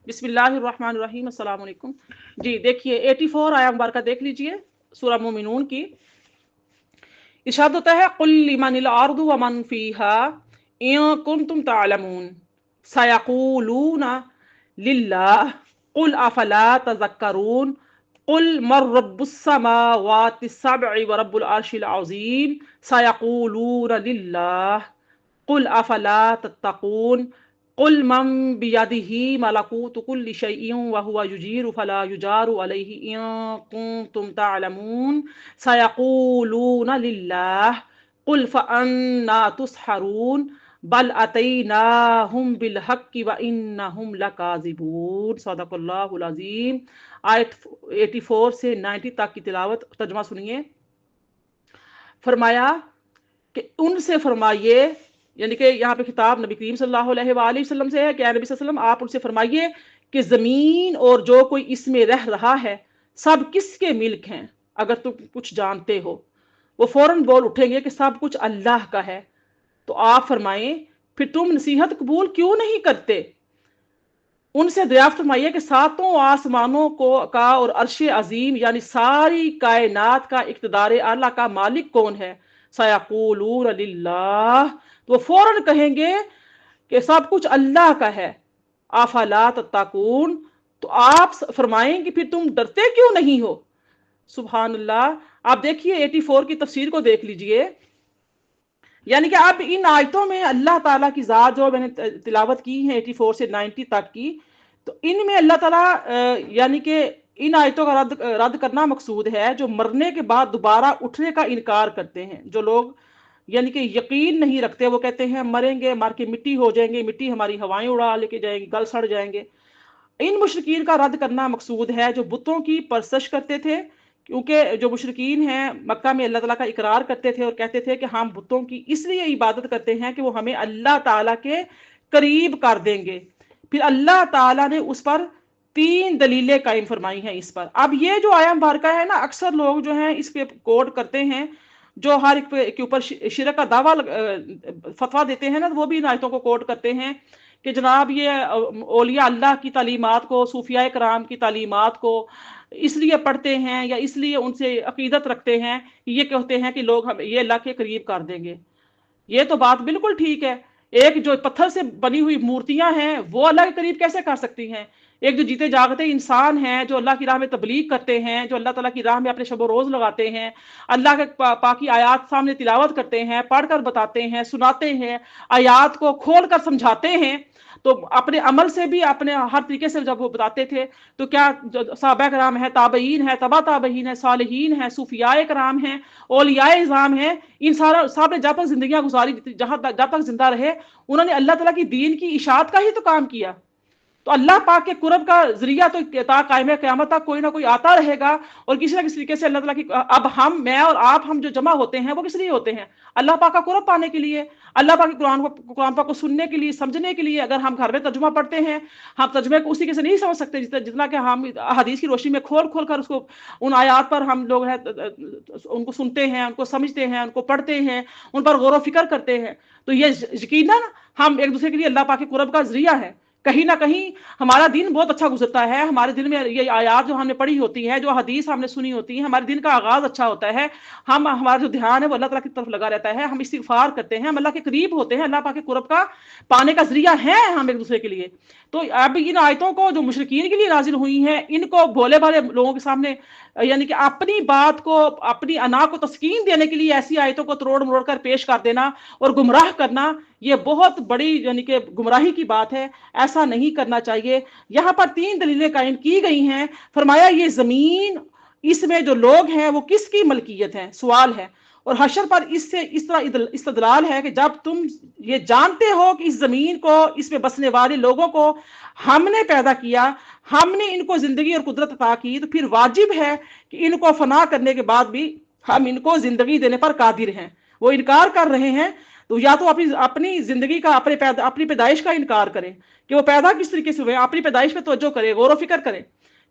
बिस्मिल्लाहिर्रहमानिर्रहीम, अस्सलाम वालेकुम। जी देखिए 84 आया मुबारका देख लीजिए, सूरह मोमिनून की। इरशाद होता है कुल लिमनिल अर्दु व मन फीहा इन कुंतुम तालमून सयक़ूलूना लिल्लाह कुल अफला तज़क्करून कुल मर रब्बुस समावाति सब'i व रब्बुल अर्शिल अज़ीम सयक़ूलूना लिल्लाह कुल अफला तत्तकून कुल मम बियदिही मलकूतु कुल्लि शैइन व हुवा युजीरु फला युजारु अलैहि इन कुंतुम तालमून सयक़ूलूना लिल्लाह कुल फअन्ना तुस्हरून बल अतैनाहुम बिल हक्कि व इन्नहुम लकाज़िबून। सदक़ल्लाहुल अज़ीम। आयत 84 से 90 तक की तिलावत, तर्जुमा सुनिए। फरमाया कि उनसे फरमाइए, यानी कि यहाँ पे खिताब नबी करीम सल्लल्लाहु अलैहि वसल्लम से है कि नबी सल्लल्लाहु अलैहि वसल्लम आप उनसे फरमाइए कि ज़मीन और जो कोई इसमें रह रहा है सब किसके मिल्क हैं अगर तुम कुछ जानते हो। वो फौरन बोल उठेंगे कि सब कुछ अल्लाह का है। तो आप फरमाएं फिर तुम नसीहत कबूल क्यों नहीं करते। उनसे दरियाफ्त फरमाइए कि सातों आसमानों को का और अर्शे अजीम यानी सारी कायनात का इक़्तिदार आला का मालिक कौन है। सयक़ूलून लिल्लाह, तो वो फौरन कहेंगे कि सब कुछ अल्लाह का है। अफला तत्तकून, तो आप फरमाएं कि फिर तुम डरते क्यों नहीं हो। सुभान अल्लाह। आप देखिए 84 की तफसीर को देख लीजिए। यानी कि अब इन आयतों में अल्लाह ताला की ज़ात जो मैंने तिलावत की है 84 से 90 तक की, तो इनमें अल्लाह ताला यानी कि इन आयतों का रद्द करना मकसूद है जो मरने के बाद दोबारा उठने का इनकार करते हैं। जो लोग यानी कि यकीन नहीं रखते, वो कहते हैं मरेंगे, मर के मिट्टी हो जाएंगे, मिट्टी हमारी हवाएं उड़ा लेके जाएंगी, गल सड़ जाएंगे। इन मुशरिकीन का रद्द करना मकसूद है जो बुतों की परस्तश करते थे। क्योंकि जो मुशरिकीन हैं मक्का में अल्लाह ताला का इकरार करते थे और कहते थे कि हम बुतों की इसलिए इबादत करते हैं कि वो हमें अल्लाह ताला के करीब कर देंगे। फिर अल्लाह ताला ने उस पर 3 दलीलें कायम फरमाई हैं इस पर। अब ये जो आया मुबारका है ना, अक्सर लोग जो हैं इस पे कोट करते हैं, जो हर एक के ऊपर शिरक का दावा फतवा देते हैं ना, तो वो भी इन आयतों को कोट करते हैं कि जनाब ये औलिया अल्लाह की तालीमात को, सूफिया कराम की तालीमात को इसलिए पढ़ते हैं या इसलिए उनसे अकीदत रखते हैं, ये कहते हैं कि लोग हम ये अल्लाह के करीब कर देंगे। ये तो बात बिल्कुल ठीक है। एक जो पत्थर से बनी हुई मूर्तियां हैं वो अल्लाह के करीब कैसे कर सकती हैं। एक जो जीते जागते इंसान हैं जो अल्लाह की राह में तबलीग करते हैं, जो अल्लाह ताला की राह में अपने शब रोज लगाते हैं, अल्लाह के पाकी आयात सामने तिलावत करते हैं, पढ़कर बताते हैं, सुनाते हैं, आयात को खोल कर समझाते हैं, तो अपने अमल से भी अपने हर तरीके से जब वो बताते थे, तो क्या जो सहाबा कराम है, ताबईन है, तबा ताबईन है, सालिहीन है, सूफियाए कराम है, औलियाए इज़ाम है, इन सारा सब ने जब तक जिंदगियां गुजारी, जहां तक जब तक जिंदा रहे, उन्होंने अल्लाह ताला की दीन की इशाअत का ही तो काम किया। तो अल्लाह पाक के कुर्ब का जरिया तो कायम क़यामत तक कोई ना कोई आता रहेगा। और किसी ना किसी तरीके से अल्लाह ताला की, अब हम, मैं और आप, हम जो जमा होते हैं वो किस लिए होते हैं, अल्लाह पाक का कुर्ब पाने के लिए, अल्लाह पाक के कुरान पाक को सुनने के लिए, समझने के लिए। अगर हम घर में तर्जुमा पढ़ते हैं, हम तर्जुमे को उसी के से नहीं समझ सकते जितना कि हम हदीस की रोशनी में खोल खोल कर उसको, उन आयात पर हम लोग हैं उनको सुनते हैं, उनको समझते हैं, उनको पढ़ते हैं, उन पर गौर फिक्र करते हैं। तो ये यकीनन हम एक दूसरे के लिए अल्लाह पाक के कुर्ब का जरिया है। कहीं ना कहीं हमारा दिन बहुत अच्छा गुजरता है, हमारे दिन में ये आयात जो हमने पढ़ी होती है, जो हदीस हमने सुनी होती है, हमारे दिन का आगाज अच्छा होता है। हम, हमारा जो ध्यान है वो अल्लाह ताला की तरफ लगा रहता है, हम इस्तिगफार करते हैं, हम अल्लाह के करीब होते हैं, अल्लाह पाक के कुर्ब का पाने का जरिया है हम एक दूसरे के लिए। तो अब इन आयतों को जो मुशरिकीन के लिए नाजिल हुई हैं, इनको भोले भाले लोगों के सामने यानी कि अपनी बात को, अपनी अना को तस्कीन देने के लिए ऐसी आयतों को तरोड़ मरोड़ कर पेश कर देना और गुमराह करना, ये बहुत बड़ी यानी कि गुमराही की बात है। ऐसा नहीं करना चाहिए। यहाँ पर 3 दलीलें कायम की गई हैं। फरमाया ये जमीन, इसमें जो लोग हैं वो किसकी मलकियत है, सवाल है। और हशर पर इससे इस तरह इस्तदलाल है कि जब तुम ये जानते हो कि इस जमीन को, इसमें बसने वाले लोगों को हमने पैदा किया, हमने इनको जिंदगी और कुदरत अता की, तो फिर वाजिब है कि इनको फना करने के बाद भी हम इनको जिंदगी देने पर कादिर हैं। वो इनकार कर रहे हैं, तो या तो अपनी जिंदगी का, अपनी पैदाइश का इनकार करें कि वो पैदा किस तरीके से हुए, अपनी पैदाइश पे तवज्जो करें, गौर फिक्र करें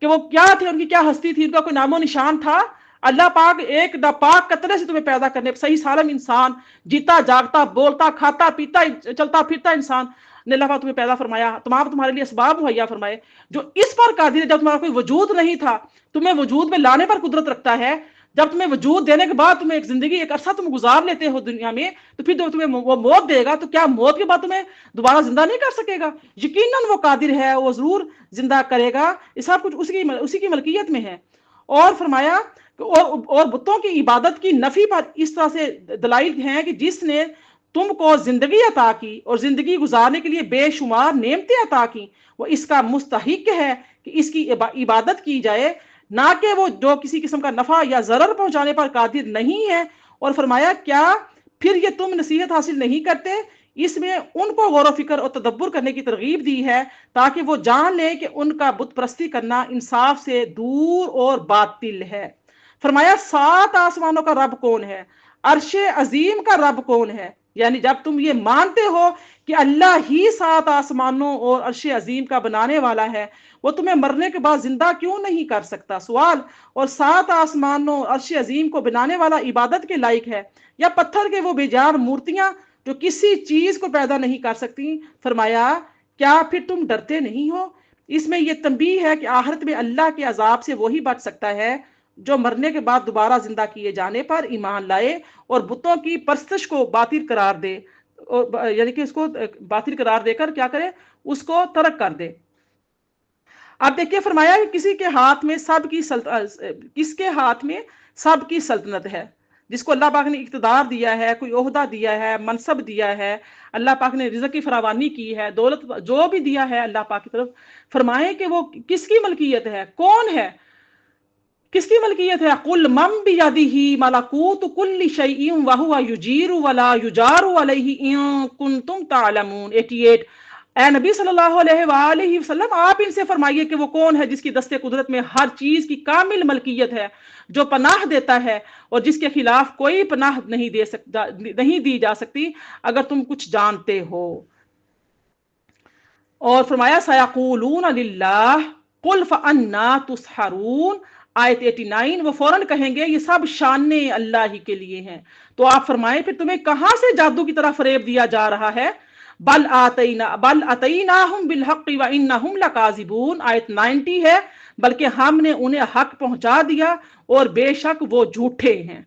कि वो क्या थे, उनकी क्या हस्ती थी, उनका कोई नामो निशान था। अल्लाह पाक एक नापाक कतरे से तुम्हें पैदा करने, सही सालम इंसान, जीता जागता, बोलता, खाता पीता, चलता फिरता इंसान, ने अल्लाह पाक तुम्हें पैदा फरमाया, तमाम तुम्हारे लिए असबाब मुहैया फरमाए, जो इस पर कादिर है जब तुम्हारा कोई वजूद नहीं था, तुम्हें वजूद में लाने पर कुदरत रखता है, जब तुम्हें वजूद देने के बाद तुम्हें एक जिंदगी एक अरसा तुम गुजार लेते हो दुनिया में, तो फिर जब तुम्हें वो मौत देगा तो क्या मौत के बाद तुम्हें दोबारा जिंदा नहीं कर सकेगा? यकीनन वो कादिर है, वो जरूर जिंदा करेगा। ये सब कुछ उसी की मलकियत में है। और फरमाया और बुतों की इबादत की नफी पर इस तरह से दलाइल हैं कि जिसने तुमको जिंदगी अता की और जिंदगी गुजारने के लिए बेशुमार नेमतें अता की, वो इसका मुस्तहिक है कि इसकी इबादत की जाए, ना कि वो जो किसी किस्म का नफा या जरर पहुंचाने पर कादिर नहीं है। और फरमाया क्या फिर ये तुम नसीहत हासिल नहीं करते? इसमें उनको गौर फिक्र और तदब्बर करने की तरगीब दी है ताकि वो जान ले कि उनका बुत परस्ती करना इंसाफ से दूर और बातिल है। फरमाया 7 आसमानों का रब कौन है, अर्शे अजीम का रब कौन है? यानी जब तुम ये मानते हो कि अल्लाह ही 7 आसमानों और अर्शे अजीम का बनाने वाला है, वो तुम्हें मरने के बाद जिंदा क्यों नहीं कर सकता? सवाल। और 7 आसमानों और अर्शे अजीम को बनाने वाला इबादत के लायक है या पत्थर के वो बेजान मूर्तियां जो किसी चीज को पैदा नहीं कर सकती? फरमाया क्या फिर तुम डरते नहीं हो? इसमें यह तंबीह है कि आखिरत में अल्लाह के अजाब से वही बच सकता है जो मरने के बाद दोबारा जिंदा किए जाने पर ईमान लाए और बुतों की परस्तश को बातिल करार दे, यानी कि उसको बातिल करार देकर क्या करे, उसको तर्क कर दे। अब देखिए फरमाया कि किसके हाथ में सबकी सल्तनत है। जिसको अल्लाह पाक ने इख्तिदार दिया है, कोई ओहदा दिया है, मनसब दिया है, अल्लाह पाक ने रिज़्क़ की फरावानी की है, दौलत जो भी दिया है अल्लाह पाक की तरफ, फरमाए कि वो किसकी मलकियत है, कौन है, किसकी मलकियत है? कुल मम बियदिही मलकूतु कुल्लि शैइन व हुवा युजीरु वला युजारु अलैहि इन कुंतुम तालमून। 88। ए नबी सल्लल्लाहु अलैहि वसल्लम आप इनसे फरमाइए कि वो कौन है जिसकी दस्ते कुदरत में हर चीज की कामिल मलकियत है, जो पनाह देता है और जिसके खिलाफ कोई पनाह नहीं दी जा सकती अगर तुम कुछ जानते हो। और फरमाया सयक़ूलून लिल्लाह कुल फअन्ना तुसहरून। आयत 89। वो फौरन कहेंगे ये सब शाने अल्लाह ही के लिए हैं। तो आप फरमाएं फिर तुम्हें कहां से जादू की तरह फरेब दिया जा रहा है? बल अतैनाहुम बिल हक़्क़ि व इन्नहुम लकाज़िबून। आयत 90 है, बल्कि हमने उन्हें हक पहुंचा दिया और बेशक वो झूठे हैं।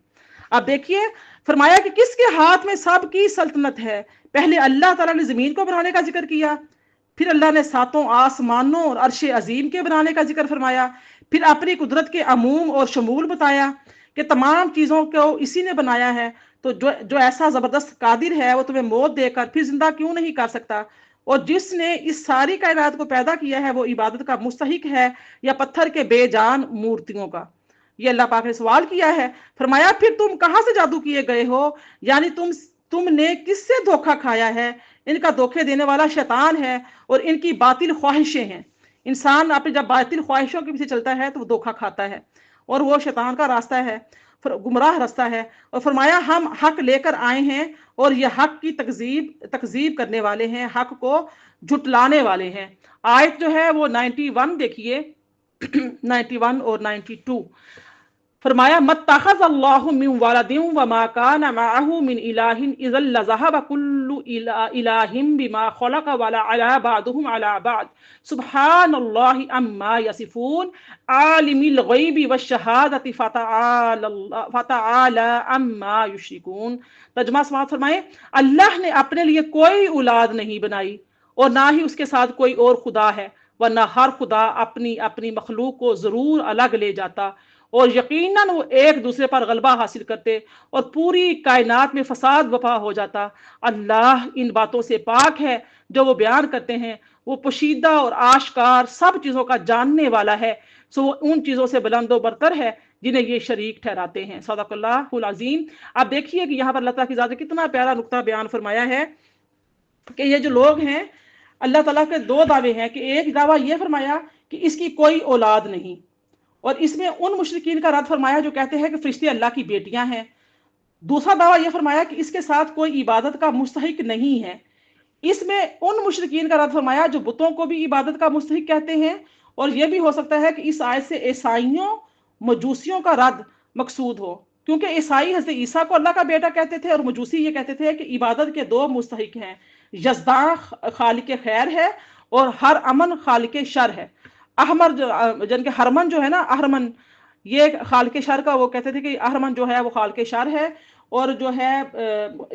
अब देखिए फरमाया कि किसके हाथ में सबकी सल्तनत है। पहले अल्लाह ताला ने जमीन को बनाने का जिक्र किया, फिर अल्लाह ने 7 आसमानों और अर्शे अजीम के बनाने का जिक्र फरमाया, फिर अपनी कुदरत के अमूम और शमूल बताया कि तमाम चीज़ों को इसी ने बनाया है। तो जो ऐसा ज़बरदस्त कादिर है वो तुम्हें मौत देकर फिर जिंदा क्यों नहीं कर सकता? और जिसने इस सारी कायनात को पैदा किया है वो इबादत का मुस्तहिक है या पत्थर के बेजान मूर्तियों का? ये अल्लाह पाक ने सवाल किया है। फरमाया फिर तुम कहां से जादू किए गए हो, यानी तुमने किससे धोखा खाया है? इनका धोखे देने वाला शैतान है और इनकी बातिल ख्वाहिशें हैं। इंसान अपनी जब बातिल ख्वाहिशों के पीछे चलता है तो वो धोखा खाता है और वो शैतान का रास्ता है, गुमराह रास्ता है। और फरमाया हम हक लेकर आए हैं और ये हक की तकजीब करने वाले हैं, हक को झुटलाने वाले हैं। आयत जो है वो 91 देखिए 91 और 92। फरमाया मत्तखज़ल्लाहु मिन वलदिन व मा काना मअहु मिन इलाहिन इज़ल लज़हब कुल्लु इलाहिन बिमा खलक़ वला अला बअदुहुम अला बअद सुब्हानल्लाहि अम्मा यसिफून आलिमिल गैबि वश्शहादति फतआला अम्मा युश्रिकून। तर्जुमा समाअत फरमाए अल्लाह ने अपने लिए कोई औलाद नहीं बनाई और ना ही उसके साथ कोई और खुदा है, वरना हर खुदा अपनी अपनी मखलूक को जरूर अलग ले जाता और यकीनन वो एक दूसरे पर गलबा हासिल करते और पूरी कायनात में फसाद बपा हो जाता। अल्लाह इन बातों से पाक है जो वो बयान करते हैं, वो पोशीदा और आश्कार सब चीज़ों का जानने वाला है। सो वो उन चीज़ों से बुलंदो बरतर है जिन्हें ये शरीक ठहराते हैं। सदक़ल्लाहुल अज़ीम। अब देखिए कि यहाँ पर अल्लाह ताला की ज़ात ने कितना प्यारा नुक्ता बयान फरमाया है कि ये जो लोग हैं अल्लाह ताला के 2 दावे हैं कि एक दावा ये फरमाया कि इसकी कोई औलाद नहीं, और इसमें उन मुशरिकीन का रद्द फरमाया जो कहते हैं कि फरिश्ते अल्लाह की बेटियां हैं। दूसरा दावा यह फरमाया कि इसके साथ कोई इबादत का मुस्तहिक नहीं है। इसमें उन मुशरिकीन का रद्द फरमाया जो बुतों को भी इबादत का मुस्तहिक कहते हैं। और यह भी हो सकता है कि इस आयत से ईसाइयों मजूसियों का रद्द मकसूद हो, क्योंकि ईसाई हज़रत ईसा को अल्लाह का बेटा कहते थे और मजूसी ये कहते थे कि इबादत के 2 मुस्तहिक हैं, یزداں خالق خیر ہے اور ہر امن خالق شر ہے۔ احمر جو جن کے ہرمن جو ہے نا، احرمن، یہ خالق شر کا وہ کہتے تھے کہ احرمن جو ہے وہ خالق شر ہے، اور جو ہے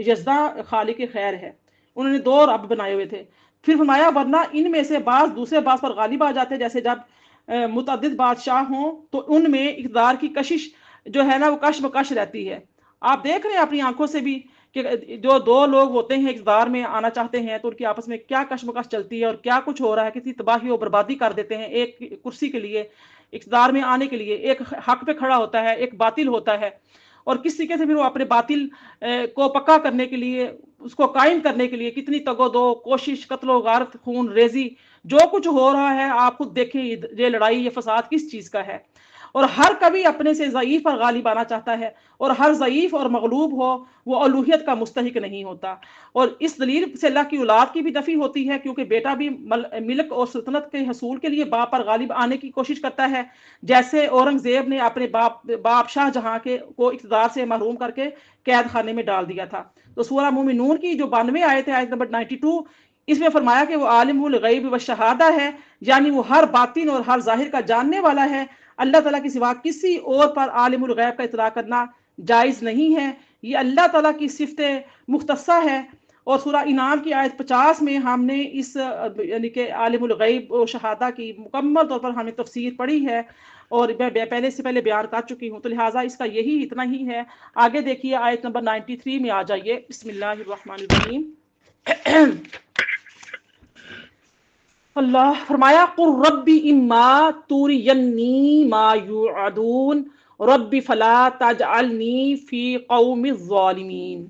یزداں خالق خیر ہے۔ انہوں نے دو رب بنائے ہوئے تھے۔ پھر فرمایا ورنہ ان میں سے بعض دوسرے بعض پر غالب آ جاتے، جیسے جب متعدد بادشاہ ہوں تو ان میں اقتدار کی کشش جو ہے نا وہ کش بکش رہتی ہے۔ آپ دیکھ رہے ہیں اپنی آنکھوں سے بھی کہ جو دو لوگ ہوتے ہیں اقتدار میں آنا چاہتے ہیں تو ان کی آپس میں کیا کشمکش چلتی ہے اور کیا کچھ ہو رہا ہے، کتنی تباہی و بربادی کر دیتے ہیں ایک کرسی کے لیے، اقتدار میں آنے کے لیے۔ ایک حق پہ کھڑا ہوتا ہے، ایک باطل ہوتا ہے، اور کس طریقے سے پھر وہ اپنے باطل کو پکا کرنے کے لیے، اس کو قائم کرنے کے لیے کتنی تگ و دو، کوشش، قتل و غارت، خون ریزی، جو کچھ ہو رہا ہے آپ خود دیکھیں یہ لڑائی، یہ فساد کس چیز کا ہے۔ اور ہر کبھی اپنے سے ضعیف پر غالب آنا چاہتا ہے، اور ہر ضعیف اور مغلوب ہو وہ الوہیت کا مستحق نہیں ہوتا۔ اور اس دلیل سے اللہ کی اولاد کی بھی نفی ہوتی ہے، کیونکہ بیٹا بھی ملک اور سلطنت کے حصول کے لیے باپ پر غالب آنے کی کوشش کرتا ہے، جیسے اورنگزیب نے اپنے باپ شاہ جہاں کو اقتدار سے محروم کر کے قید خانے میں ڈال دیا تھا۔ تو سورہ مومنون کی جو 92 آیت ہے، آیت نمبر 92، اس میں فرمایا کہ وہ عالم الغیب و شہادہ ہے، یعنی وہ ہر باطن اور ہر ظاہر کا جاننے والا ہے۔ اللہ تعالیٰ کے سوا کسی اور پر عالم الغیب کا اطلاق کرنا جائز نہیں ہے، یہ اللہ تعالیٰ کی صفت مختصہ ہے۔ اور سورہ انعام کی آیت 50 میں ہم نے اس یعنی کہ عالم الغیب و شہادہ کی مکمل طور پر ہم نے تفسیر پڑھی ہے، اور میں پہلے سے پہلے بیان کر چکی ہوں، تو لہٰذا اس کا یہی اتنا ہی ہے۔ آگے دیکھیے آیت نمبر 93 میں آ جائیے۔ بسم اللہ الرحمن الرحیم۔ اللہ فرمایا قُل رَبِّ إِمَّا تُرِيَنِّي مَا يُوعَدُونَ رَبِّ فَلَا تَجْعَلْنِي فِي قَوْمِ الظَّالِمِينَ۔